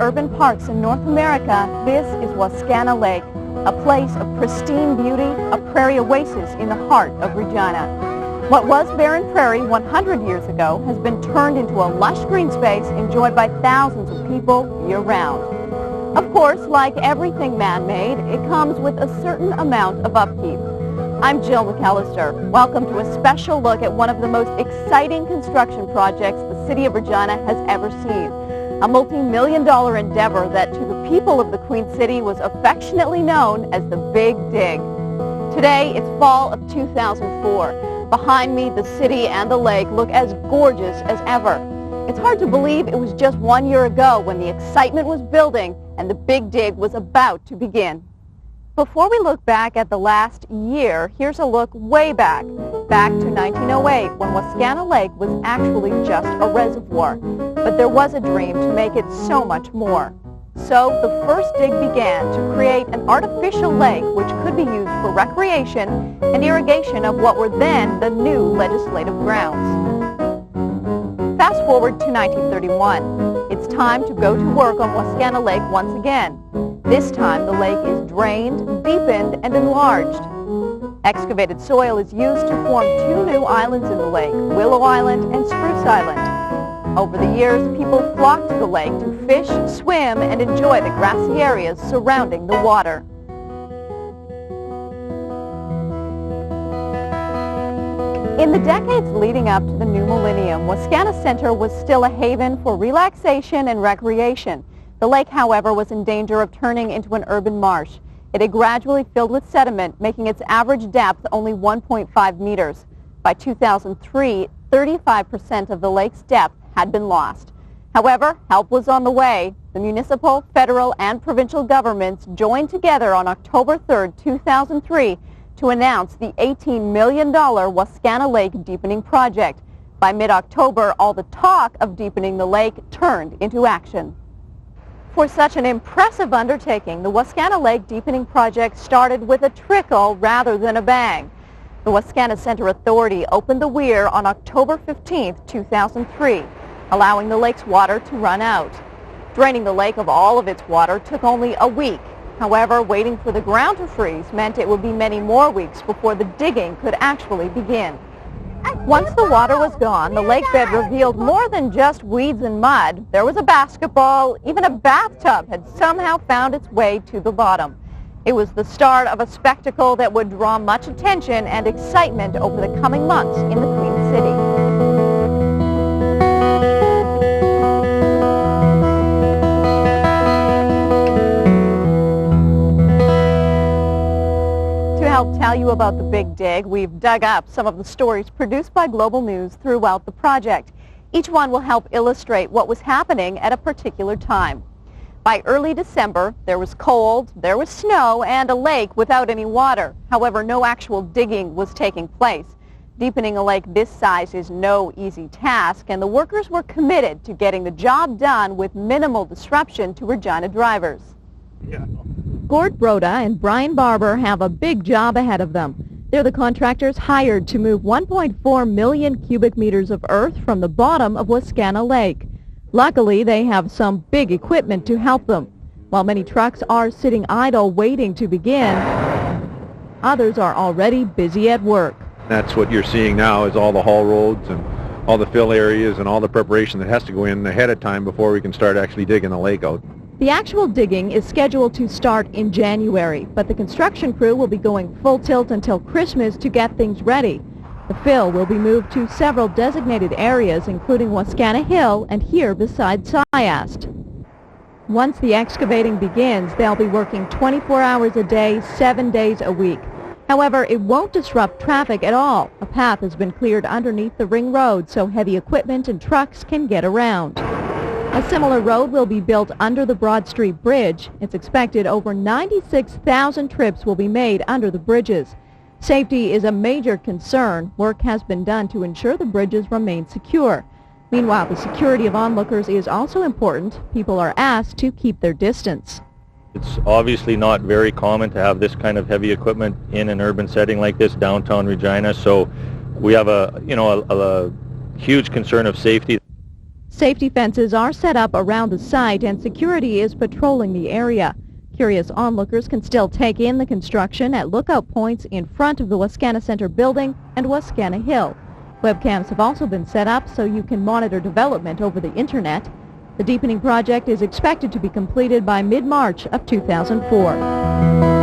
urban parks in North America, this is Wascana Lake, a place of pristine beauty, a prairie oasis in the heart of Regina. What was barren prairie 100 years ago has been turned into a lush green space enjoyed by thousands of people year-round. Of course, like everything man-made, it comes with a certain amount of upkeep. I'm Jill McAllister. Welcome to a special look at one of the most exciting construction projects the city of Regina has ever seen. A multi-million-dollar endeavor that to the people of the Queen City was affectionately known as the Big Dig. Today, it's fall of 2004. Behind me, the city and the lake look as gorgeous as ever. It's hard to believe it was just 1 year ago when the excitement was building and the Big Dig was about to begin. Before we look back at the last year, here's a look way back to 1908, when Wascana Lake was actually just a reservoir. But there was a dream to make it so much more. So the first dig began to create an artificial lake which could be used for recreation and irrigation of what were then the new legislative grounds. Fast forward to 1931. It's time to go to work on Wascana Lake once again. This time the lake is drained, deepened, and enlarged. Excavated soil is used to form two new islands in the lake, Willow Island and Spruce Island. Over the years, people flock to the lake to fish, swim, and enjoy the grassy areas surrounding the water. In the decades leading up to the new millennium, Wascana Center was still a haven for relaxation and recreation. The lake, however, was in danger of turning into an urban marsh. It had gradually filled with sediment, making its average depth only 1.5 meters. By 2003, 35% of the lake's depth had been lost. However, help was on the way. The municipal, federal, and provincial governments joined together on October 3, 2003, to announce the $18 million Wascana Lake Deepening Project. By mid-October, all the talk of deepening the lake turned into action. For such an impressive undertaking, the Wascana Lake Deepening Project started with a trickle rather than a bang. The Wascana Center Authority opened the weir on October 15, 2003, allowing the lake's water to run out. Draining the lake of all of its water took only a week. However, waiting for the ground to freeze meant it would be many more weeks before the digging could actually begin. Once the water was gone, the lake bed revealed more than just weeds and mud. There was a basketball, even a bathtub had somehow found its way to the bottom. It was the start of a spectacle that would draw much attention and excitement over the coming months in the Queen City. To help tell you about the Big Dig, we've dug up some of the stories produced by Global News throughout the project. Each one will help illustrate what was happening at a particular time. By early December, there was cold, there was snow, and a lake without any water. However, no actual digging was taking place. Deepening a lake this size is no easy task, and the workers were committed to getting the job done with minimal disruption to Regina drivers. Gord Broda and Brian Barber have a big job ahead of them. They're the contractors hired to move 1.4 million cubic meters of earth from the bottom of Wascana Lake. Luckily, they have some big equipment to help them. While many trucks are sitting idle waiting to begin, others are already busy at work. That's what you're seeing now is all the haul roads and all the fill areas and all the preparation that has to go in ahead of time before we can start actually digging the lake out. The actual digging is scheduled to start in January, but the construction crew will be going full tilt until Christmas to get things ready. The fill will be moved to several designated areas, including Wascana Hill and here beside Syast. Once the excavating begins, they'll be working 24 hours a day, 7 days a week. However, it won't disrupt traffic at all. A path has been cleared underneath the ring road so heavy equipment and trucks can get around. A similar road will be built under the Broad Street Bridge. It's expected over 96,000 trips will be made under the bridges. Safety is a major concern. Work has been done to ensure the bridges remain secure. Meanwhile, the security of onlookers is also important. People are asked to keep their distance. It's obviously not very common to have this kind of heavy equipment in an urban setting like this, downtown Regina, so we have a huge concern of safety. Safety fences are set up around the site and security is patrolling the area. Curious onlookers can still take in the construction at lookout points in front of the Wascana Center building and Wascana Hill. Webcams have also been set up so you can monitor development over the internet. The deepening project is expected to be completed by mid-March of 2004.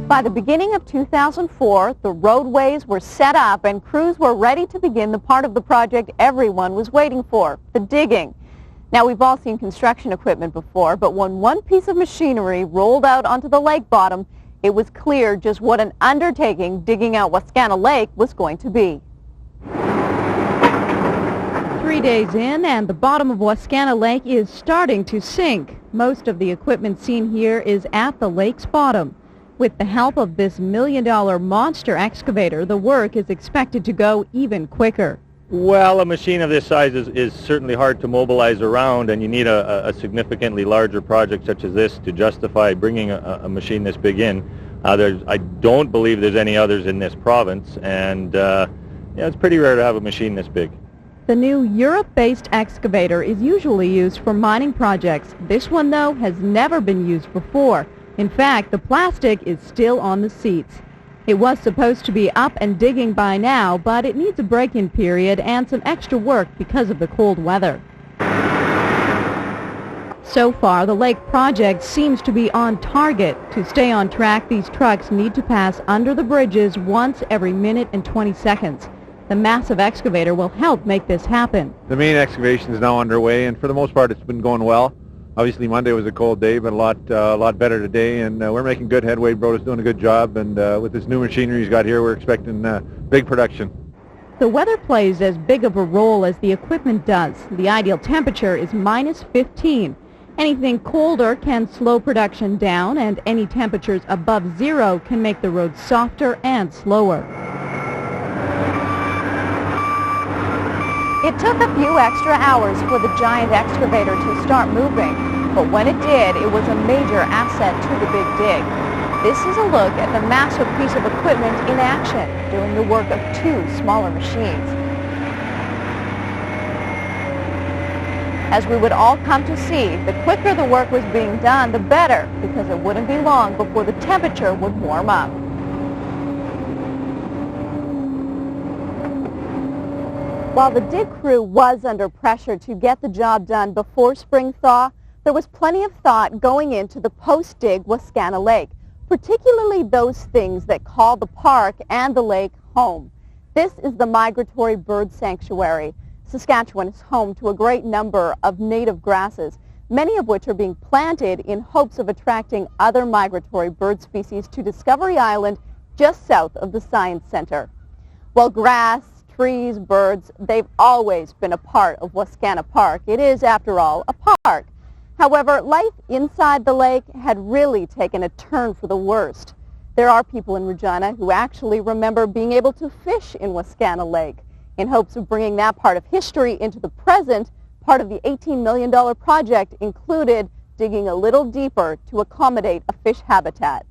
By the beginning of 2004, the roadways were set up and crews were ready to begin the part of the project everyone was waiting for, the digging. Now, we've all seen construction equipment before, but when one piece of machinery rolled out onto the lake bottom, it was clear just what an undertaking digging out Wascana Lake was going to be. 3 days in, and the bottom of Wascana Lake is starting to sink. Most of the equipment seen here is at the lake's bottom. With the help of this $1 million monster excavator, the work is expected to go even quicker. Well, a machine of this size is certainly hard to mobilize around, and you need a significantly larger project such as this to justify bringing a machine this big in. I don't believe there's any others in this province, and it's pretty rare to have a machine this big. The new Europe-based excavator is usually used for mining projects. This one, though, has never been used before. In fact, the plastic is still on the seats. It was supposed to be up and digging by now, but it needs a break-in period and some extra work because of the cold weather. So far, the lake project seems to be on target. To stay on track, these trucks need to pass under the bridges once every minute and 20 seconds. The massive excavator will help make this happen. The main excavation is now underway, and for the most part it's been going well. Obviously Monday was a cold day, but a lot better today, and we're making good headway. Broda's doing a good job, and with this new machinery he's got here, we're expecting big production. The weather plays as big of a role as the equipment does. The ideal temperature is -15. Anything colder can slow production down, and any temperatures above 0 can make the road softer and slower. It took a few extra hours for the giant excavator to start moving, but when it did, it was a major asset to the big dig. This is a look at the massive piece of equipment in action, doing the work of 2 smaller machines. As we would all come to see, the quicker the work was being done, the better, because it wouldn't be long before the temperature would warm up. While the dig crew was under pressure to get the job done before spring thaw, there was plenty of thought going into the post-dig Wascana Lake, particularly those things that call the park and the lake home. This is the Migratory Bird Sanctuary. Saskatchewan is home to a great number of native grasses, many of which are being planted in hopes of attracting other migratory bird species to Discovery Island just south of the Science Center. While grass, trees, birds, they've always been a part of Wascana Park. It is, after all, a park. However, life inside the lake had really taken a turn for the worst. There are people in Regina who actually remember being able to fish in Wascana Lake. In hopes of bringing that part of history into the present, part of the $18 million project included digging a little deeper to accommodate a fish habitat.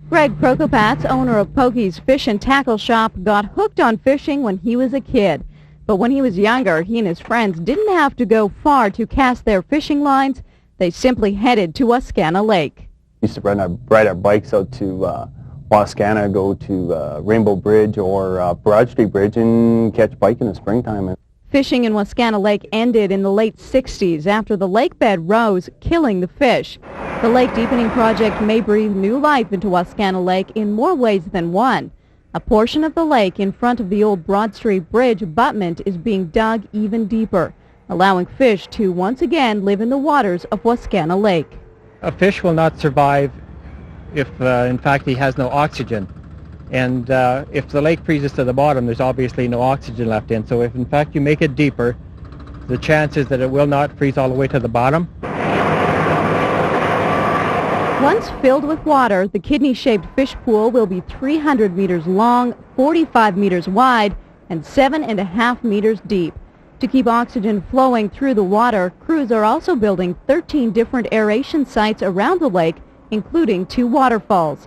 Greg Prokopats, owner of Pokey's Fish and Tackle Shop, got hooked on fishing when he was a kid. But when he was younger, he and his friends didn't have to go far to cast their fishing lines. They simply headed to Wascana Lake. We used to ride our bikes out to Wascana, go to Rainbow Bridge or Broad Street Bridge and catch pike in the springtime. Fishing in Wascana Lake ended in the late 60s after the lake bed rose, killing the fish. The lake deepening project may breathe new life into Wascana Lake in more ways than one. A portion of the lake in front of the old Broad Street Bridge abutment is being dug even deeper, allowing fish to once again live in the waters of Wascana Lake. A fish will not survive if, in fact, he has no oxygen. And if the lake freezes to the bottom, there's obviously no oxygen left in. So if, in fact, you make it deeper, the chance is that it will not freeze all the way to the bottom. Once filled with water, the kidney-shaped fish pool will be 300 meters long, 45 meters wide, and 7.5 meters deep. To keep oxygen flowing through the water, crews are also building 13 different aeration sites around the lake, including 2 waterfalls.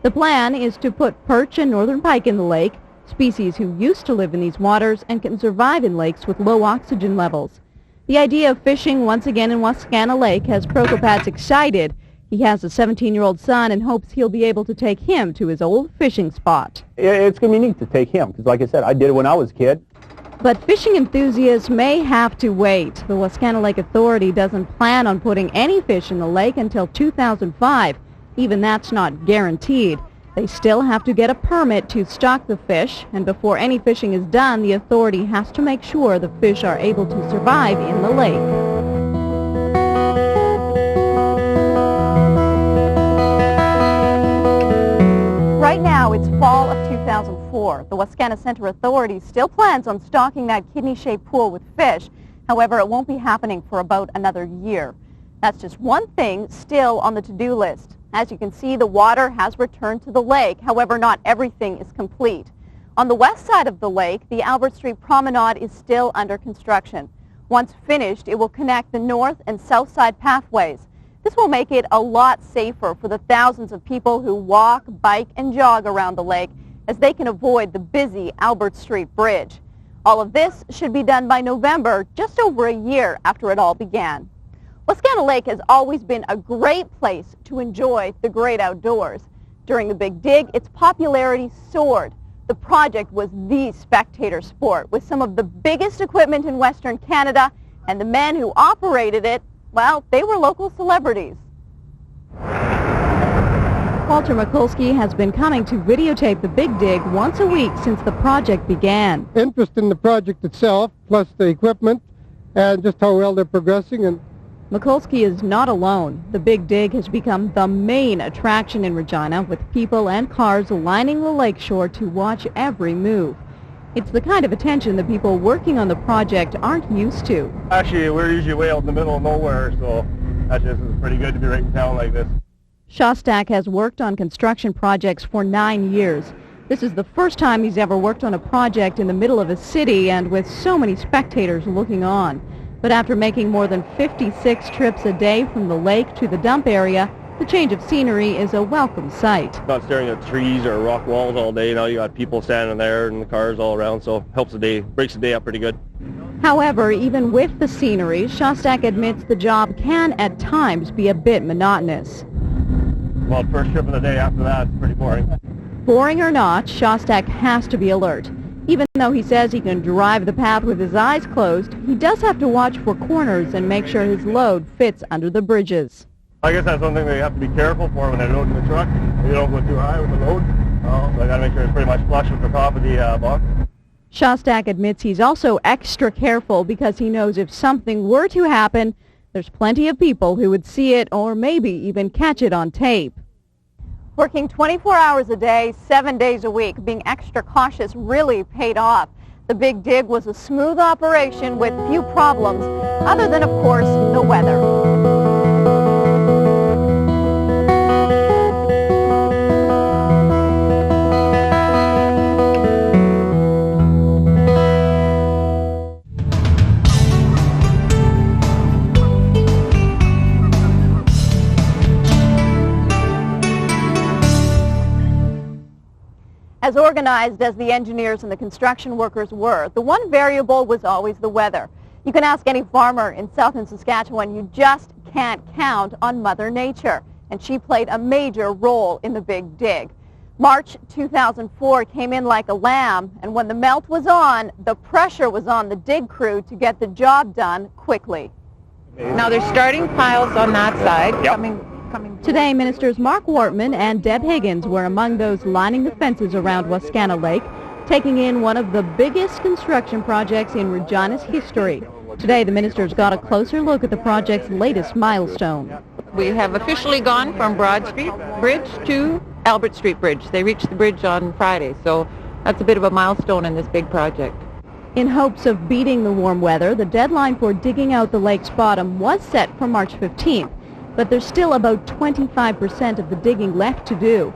The plan is to put perch and northern pike in the lake, species who used to live in these waters and can survive in lakes with low oxygen levels. The idea of fishing once again in Wascana Lake has Prokopats excited. He has a 17-year-old son and hopes he'll be able to take him to his old fishing spot. It's going to be neat to take him, because like I said, I did it when I was a kid. But fishing enthusiasts may have to wait. The Wascana Lake Authority doesn't plan on putting any fish in the lake until 2005. Even that's not guaranteed. They still have to get a permit to stock the fish, and before any fishing is done, the authority has to make sure the fish are able to survive in the lake. Right now, it's fall of 2004. The Wascana Center Authority still plans on stocking that kidney-shaped pool with fish. However, it won't be happening for about another year. That's just one thing still on the to-do list. As you can see, the water has returned to the lake. However, not everything is complete. On the west side of the lake, the Albert Street Promenade is still under construction. Once finished, it will connect the north and south side pathways. This will make it a lot safer for the thousands of people who walk, bike, and jog around the lake, as they can avoid the busy Albert Street Bridge. All of this should be done by November, just over a year after it all began. Wascana Lake has always been a great place to enjoy the great outdoors. During the Big Dig, its popularity soared. The project was the spectator sport, with some of the biggest equipment in Western Canada, and the men who operated it, well, they were local celebrities. Walter Mikulski has been coming to videotape the Big Dig once a week since the project began. Interest in the project itself, plus the equipment, and just how well they're progressing. And Mikulski is not alone. The Big Dig has become the main attraction in Regina, with people and cars lining the lakeshore to watch every move. It's the kind of attention that people working on the project aren't used to. Actually, we're usually way out in the middle of nowhere, so that just is pretty good to be right in town like this. Shostak has worked on construction projects for 9 years. This is the first time he's ever worked on a project in the middle of a city and with so many spectators looking on. But after making more than 56 trips a day from the lake to the dump area, the change of scenery is a welcome sight. Not staring at trees or rock walls all day. Now you got people standing there and the cars all around, so helps the day, breaks the day up pretty good. However, even with the scenery, Shostak admits the job can at times be a bit monotonous. Well, first trip of the day, after that, it's pretty boring. Boring or not, Shostak has to be alert. Even though he says he can drive the path with his eyes closed, he does have to watch for corners and make sure his load fits under the bridges. I guess that's something that you have to be careful for when they're loading the truck. You don't go too high with the load. So I got to make sure it's pretty much flush with the top of the box. Shostak admits he's also extra careful because he knows if something were to happen, there's plenty of people who would see it or maybe even catch it on tape. Working 24 hours a day, 7 days a week, being extra cautious really paid off. The Big Dig was a smooth operation with few problems, other than, of course, the weather. As organized as the engineers and the construction workers were, the one variable was always the weather. You can ask any farmer in southern Saskatchewan, you just can't count on Mother Nature, and she played a major role in the Big Dig. March 2004 came in like a lamb, and when the melt was on, the pressure was on the dig crew to get the job done quickly. Now they're starting piles on that side. Coming. Today, Ministers Mark Wortman and Deb Higgins were among those lining the fences around Wascana Lake, taking in one of the biggest construction projects in Regina's history. Today, the ministers got a closer look at the project's latest milestone. We have officially gone from Broad Street Bridge to Albert Street Bridge. They reached the bridge on Friday, so that's a bit of a milestone in this big project. In hopes of beating the warm weather, the deadline for digging out the lake's bottom was set for March 15th. but there's still about 25% of the digging left to do.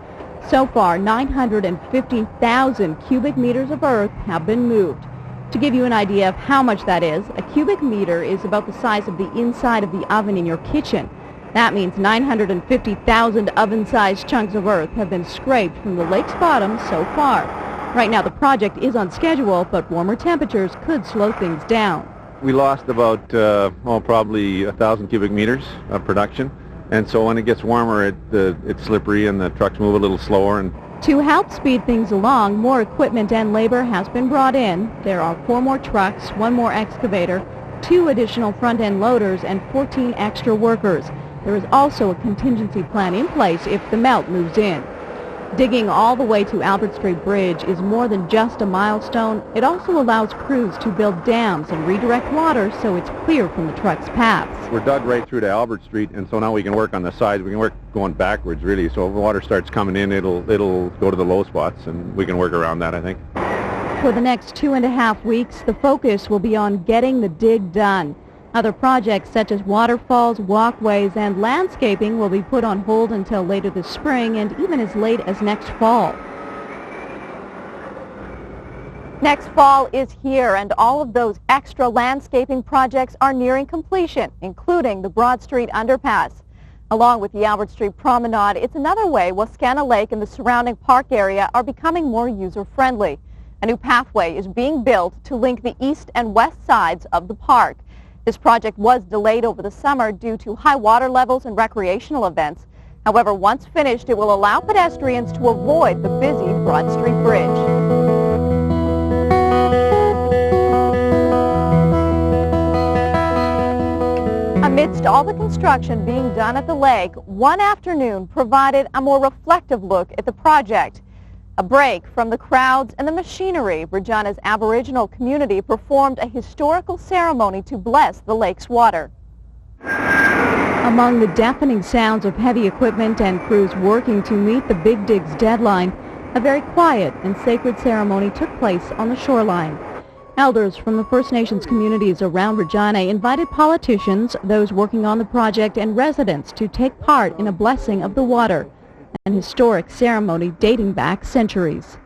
So far, 950,000 cubic meters of earth have been moved. To give you an idea of how much that is, a cubic meter is about the size of the inside of the oven in your kitchen. That means 950,000 oven-sized chunks of earth have been scraped from the lake's bottom so far. Right now the project is on schedule, but warmer temperatures could slow things down. We lost about, probably 1,000 cubic meters of production. And so when it gets warmer, it's slippery and the trucks move a little slower. And to help speed things along, more equipment and labor has been brought in. There are 4 more trucks, 1 more excavator, 2 additional front-end loaders, and 14 extra workers. There is also a contingency plan in place if the melt moves in. Digging all the way to Albert Street Bridge is more than just a milestone. It also allows crews to build dams and redirect water so it's clear from the truck's paths. we're dug right through to Albert Street, and so now we can work on the sides. We can work going backwards, really. So if the water starts coming in, it'll go to the low spots, and we can work around that, I think. For the next 2.5 weeks, the focus will be on getting the dig done. Other projects such as waterfalls, walkways, and landscaping will be put on hold until later this spring and even as late as next fall. Next fall is here, and all of those extra landscaping projects are nearing completion, including the Broad Street underpass. Along with the Albert Street Promenade, it's another way Wascana Lake and the surrounding park area are becoming more user-friendly. A new pathway is being built to link the east and west sides of the park. This project was delayed over the summer due to high water levels and recreational events. However, once finished, it will allow pedestrians to avoid the busy Broad Street Bridge. Amidst all the construction being done at the lake, one afternoon provided a more reflective look at the project. A break from the crowds and the machinery, Regina's Aboriginal community performed a historical ceremony to bless the lake's water. Among the deafening sounds of heavy equipment and crews working to meet the Big Dig's deadline, a very quiet and sacred ceremony took place on the shoreline. Elders from the First Nations communities around Regina invited politicians, those working on the project, and residents to take part in a blessing of the water, an historic ceremony dating back centuries.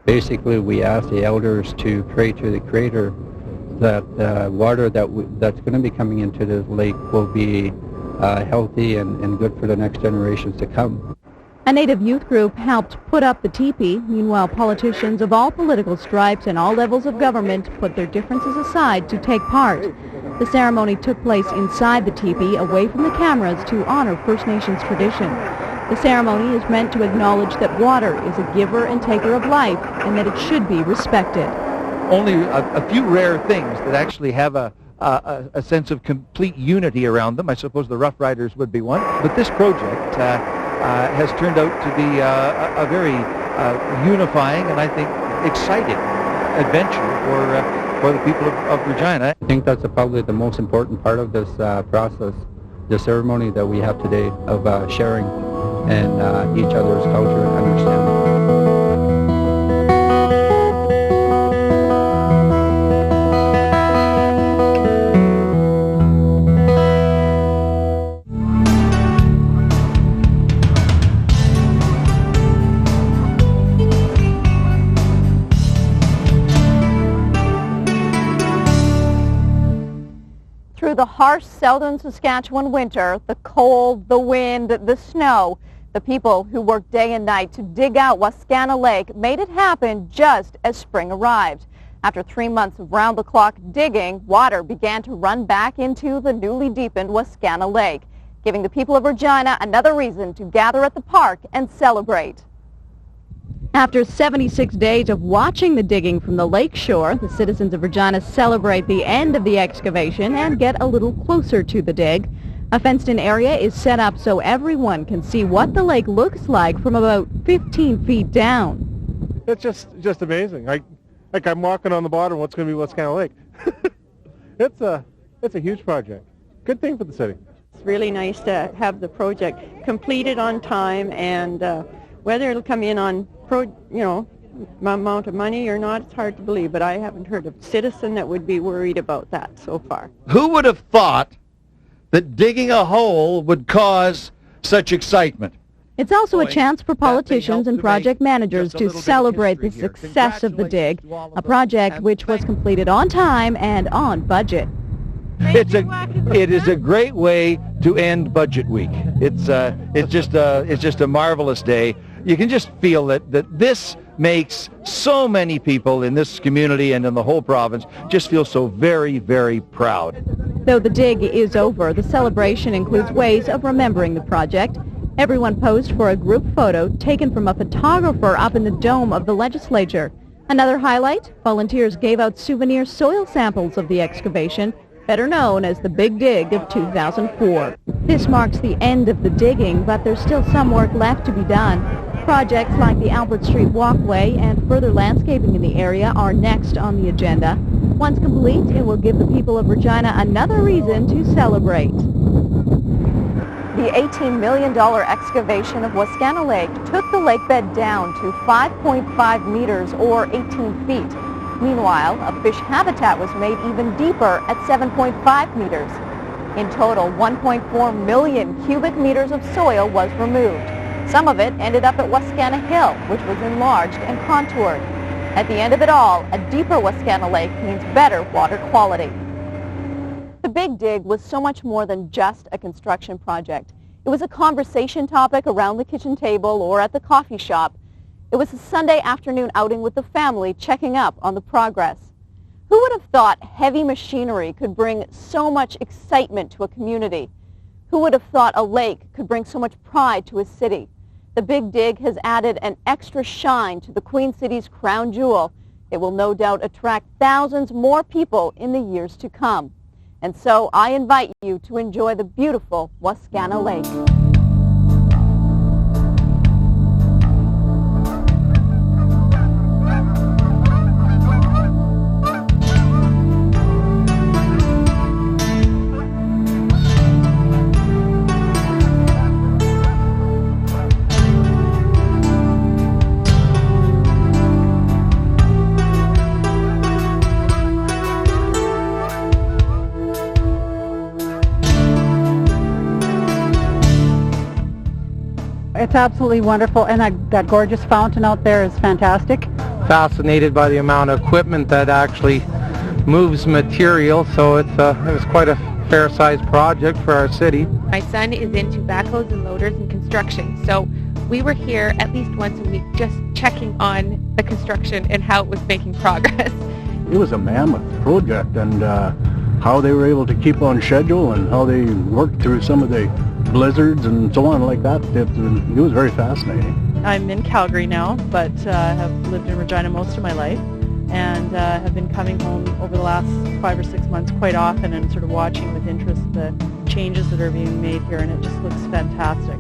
Basically, we ask the elders to pray to the Creator that water that's going to be coming into the lake will be healthy and good for the next generations to come. A Native youth group helped put up the teepee. Meanwhile, politicians of all political stripes and all levels of government put their differences aside to take part. The ceremony took place inside the teepee, away from the cameras, to honor First Nations tradition. The ceremony is meant to acknowledge that water is a giver and taker of life and that it should be respected. Only a few rare things that actually have a sense of complete unity around them. I suppose the Rough Riders would be one. But this project has turned out to be a very unifying and I think exciting adventure for the people of Regina. I think that's probably the most important part of this process, the ceremony that we have today of sharing and each other's culture and understanding. Through the harsh southern Saskatchewan winter, the cold, the wind, the snow, the people who worked day and night to dig out Wascana Lake made it happen just as spring arrived. After 3 months of round-the-clock digging, water began to run back into the newly deepened Wascana Lake, giving the people of Regina another reason to gather at the park and celebrate. After 76 days of watching the digging from the lake shore, the citizens of Regina celebrate the end of the excavation and get a little closer to the dig. A fenced-in area is set up so everyone can see what the lake looks like from about 15 feet down. It's just amazing. I'm walking on the bottom of what's going to be Wascana Lake. It's a huge project. Good thing for the city. It's really nice to have the project completed on time, and whether it'll come in on amount of money or not, it's hard to believe, but I haven't heard of a citizen that would be worried about that so far. Who would have thought that digging a hole would cause such excitement. It's also a chance for politicians and project managers to celebrate the success of the dig, a project which was completed on time and on budget. It is a great way to end budget week. It's just a marvelous day. You can just feel that this makes so many people in this community and in the whole province just feel so very, very proud. Though the dig is over, the celebration includes ways of remembering the project. Everyone posed for a group photo taken from a photographer up in the dome of the legislature. Another highlight, volunteers gave out souvenir soil samples of the excavation, better known as the Big Dig of 2004. This marks the end of the digging, but there's still some work left to be done. Projects like the Albert Street Walkway and further landscaping in the area are next on the agenda. Once complete, it will give the people of Regina another reason to celebrate. The $18 million excavation of Wascana Lake took the lake bed down to 5.5 meters or 18 feet. Meanwhile, a fish habitat was made even deeper at 7.5 meters. In total, 1.4 million cubic meters of soil was removed. Some of it ended up at Wascana Hill, which was enlarged and contoured. At the end of it all, a deeper Wascana Lake means better water quality. The Big Dig was so much more than just a construction project. It was a conversation topic around the kitchen table or at the coffee shop. It was a Sunday afternoon outing with the family checking up on the progress. Who would have thought heavy machinery could bring so much excitement to a community? Who would have thought a lake could bring so much pride to a city? The Big Dig has added an extra shine to the Queen City's crown jewel. It will no doubt attract thousands more people in the years to come. And so I invite you to enjoy the beautiful Wascana Lake. It's absolutely wonderful, and that gorgeous fountain out there is fantastic. Fascinated by the amount of equipment that actually moves material, so it was quite a fair-sized project for our city. My son is into backhoes and loaders and construction, so we were here at least once a week just checking on the construction and how it was making progress. It was a mammoth project, and how they were able to keep on schedule and how they worked through some of the blizzards and so on like that. It was very fascinating. I'm in Calgary now, but have lived in Regina most of my life, and have been coming home over the last 5 or 6 months quite often and sort of watching with interest the changes that are being made here, and it just looks fantastic.